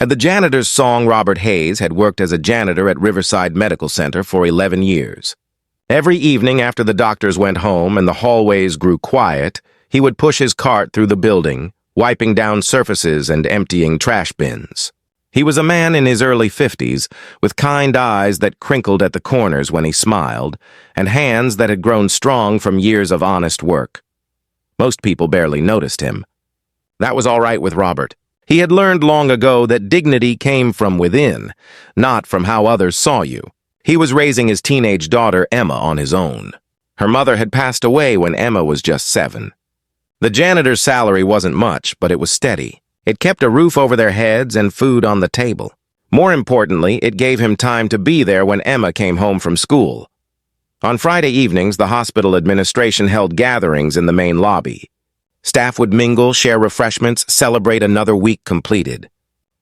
At the janitor's song, Robert Hayes had worked as a janitor at Riverside Medical Center for 11 years. Every evening after the doctors went home and the hallways grew quiet, he would push his cart through the building, wiping down surfaces and emptying trash bins. He was a man in his early 50s, with kind eyes that crinkled at the corners when he smiled, and hands that had grown strong from years of honest work. Most people barely noticed him. That was all right with Robert. He had learned long ago that dignity came from within, not from how others saw you. He was raising his teenage daughter, Emma, on his own. Her mother had passed away when Emma was just 7. The janitor's salary wasn't much, but it was steady. It kept a roof over their heads and food on the table. More importantly, it gave him time to be there when Emma came home from school. On Friday evenings, the hospital administration held gatherings in the main lobby. Staff would mingle, share refreshments, celebrate another week completed.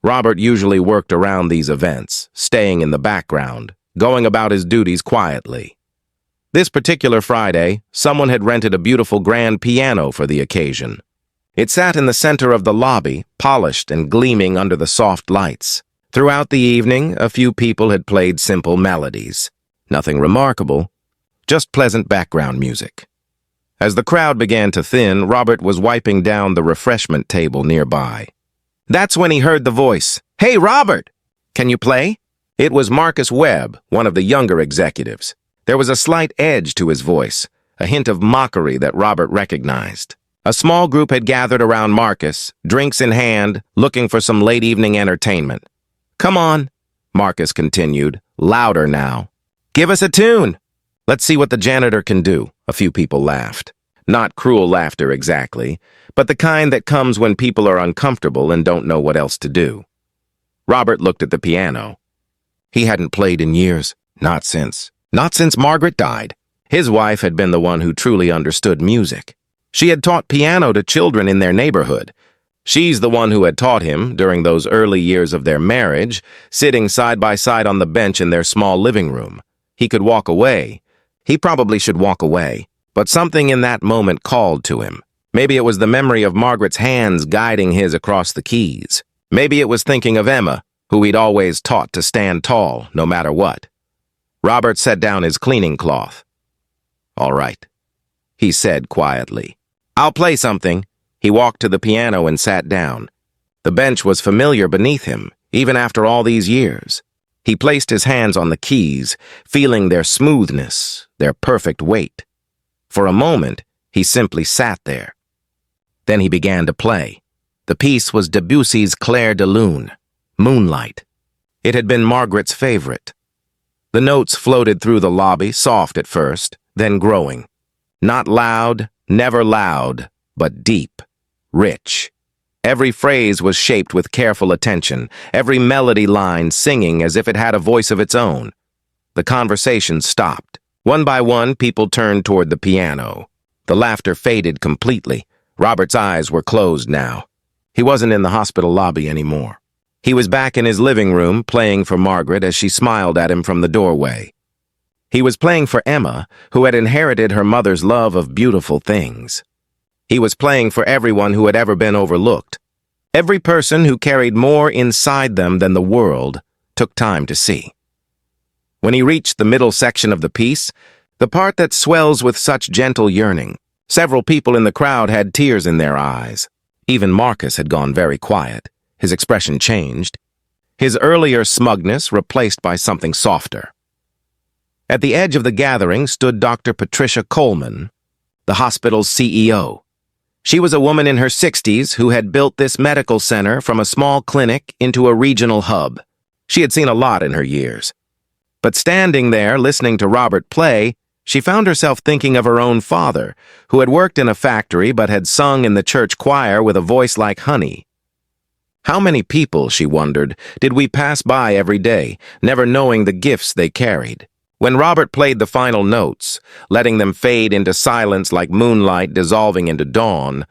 Robert usually worked around these events, staying in the background, going about his duties quietly. This particular Friday, someone had rented a beautiful grand piano for the occasion. It sat in the center of the lobby, polished and gleaming under the soft lights. Throughout the evening, a few people had played simple melodies. Nothing remarkable, just pleasant background music. As the crowd began to thin, Robert was wiping down the refreshment table nearby. That's when he heard the voice. "Hey, Robert! Can you play?" It was Marcus Webb, one of the younger executives. There was a slight edge to his voice, a hint of mockery that Robert recognized. A small group had gathered around Marcus, drinks in hand, looking for some late-evening entertainment. "Come on," Marcus continued, louder now. "Give us a tune. Let's see what the janitor can do." A few people laughed. Not cruel laughter exactly, but the kind that comes when people are uncomfortable and don't know what else to do. Robert looked at the piano. He hadn't played in years, not since Margaret died. His wife had been the one who truly understood music. She had taught piano to children in their neighborhood. She's the one who had taught him, during those early years of their marriage, sitting side by side on the bench in their small living room. He could walk away. He probably should walk away. But something in that moment called to him. Maybe it was the memory of Margaret's hands guiding his across the keys. Maybe it was thinking of Emma, who he'd always taught to stand tall, no matter what. Robert set down his cleaning cloth. "All right," he said quietly. "I'll play something." He walked to the piano and sat down. The bench was familiar beneath him, even after all these years. He placed his hands on the keys, feeling their smoothness, their perfect weight. For a moment, he simply sat there. Then he began to play. The piece was Debussy's Clair de Lune, Moonlight. It had been Margaret's favorite. The notes floated through the lobby, soft at first, then growing. Not loud, never loud, but deep, rich. Every phrase was shaped with careful attention, every melody line singing as if it had a voice of its own. The conversation stopped. One by one, people turned toward the piano. The laughter faded completely. Robert's eyes were closed now. He wasn't in the hospital lobby anymore. He was back in his living room, playing for Margaret as she smiled at him from the doorway. He was playing for Emma, who had inherited her mother's love of beautiful things. He was playing for everyone who had ever been overlooked. Every person who carried more inside them than the world took time to see. When he reached the middle section of the piece, the part that swells with such gentle yearning, several people in the crowd had tears in their eyes. Even Marcus had gone very quiet. His expression changed. His earlier smugness replaced by something softer. At the edge of the gathering stood Dr. Patricia Coleman, the hospital's CEO. She was a woman in her 60s who had built this medical center from a small clinic into a regional hub. She had seen a lot in her years. But standing there, listening to Robert play, she found herself thinking of her own father, who had worked in a factory but had sung in the church choir with a voice like honey. How many people, she wondered, did we pass by every day, never knowing the gifts they carried? When Robert played the final notes, letting them fade into silence like moonlight dissolving into dawn,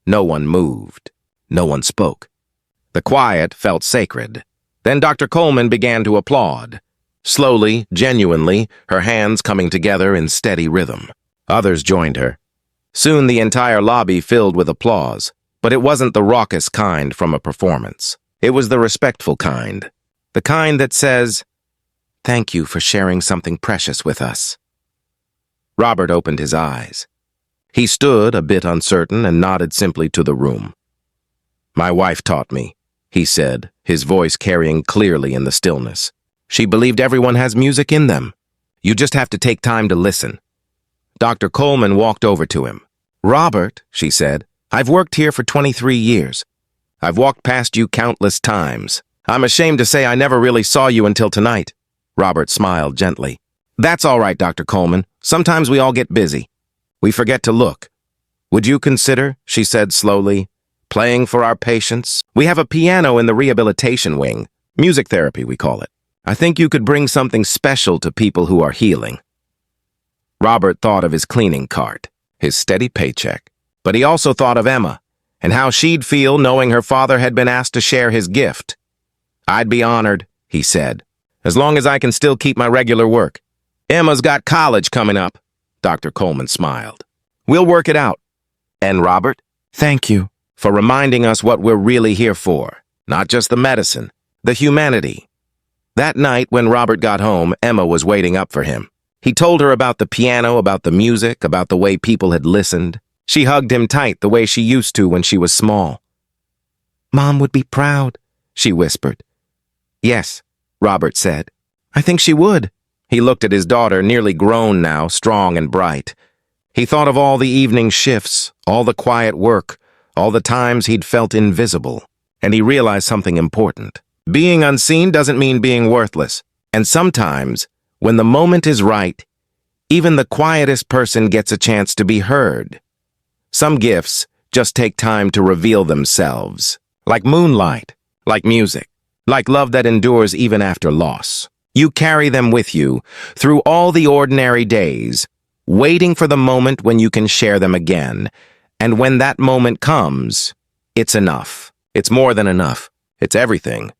no one moved. No one spoke. The quiet felt sacred. Then Dr. Coleman began to applaud. Slowly, genuinely, her hands coming together in steady rhythm. Others joined her. Soon the entire lobby filled with applause, but it wasn't the raucous kind from a performance. It was the respectful kind. The kind that says, "Thank you for sharing something precious with us." Robert opened his eyes. He stood, a bit uncertain, and nodded simply to the room. "My wife taught me," he said, his voice carrying clearly in the stillness. "She believed everyone has music in them. You just have to take time to listen." Dr. Coleman walked over to him. "Robert," she said, "I've worked here for 23 years. I've walked past you countless times. I'm ashamed to say I never really saw you until tonight." Robert smiled gently. "That's all right, Dr. Coleman. Sometimes we all get busy. We forget to look. Would you consider," she said slowly, "playing for our patients? We have a piano in the rehabilitation wing. Music therapy, we call it. I think you could bring something special to people who are healing." Robert thought of his cleaning cart, his steady paycheck, but he also thought of Emma and how she'd feel knowing her father had been asked to share his gift. "I'd be honored," he said, "as long as I can still keep my regular work." "Emma's got college coming up," Dr. Coleman smiled. "We'll work it out." "And Robert, thank you for reminding us what we're really here for, not just the medicine, the humanity." That night, when Robert got home, Emma was waiting up for him. He told her about the piano, about the music, about the way people had listened. She hugged him tight the way she used to when she was small. "Mom would be proud," she whispered. "Yes," Robert said. "I think she would." He looked at his daughter, nearly grown now, strong and bright. He thought of all the evening shifts, all the quiet work, all the times he'd felt invisible. And he realized something important. Being unseen doesn't mean being worthless. And sometimes, when the moment is right, even the quietest person gets a chance to be heard. Some gifts just take time to reveal themselves. Like moonlight, like music, like love that endures even after loss. You carry them with you through all the ordinary days, waiting for the moment when you can share them again. And when that moment comes, it's enough. It's more than enough. It's everything.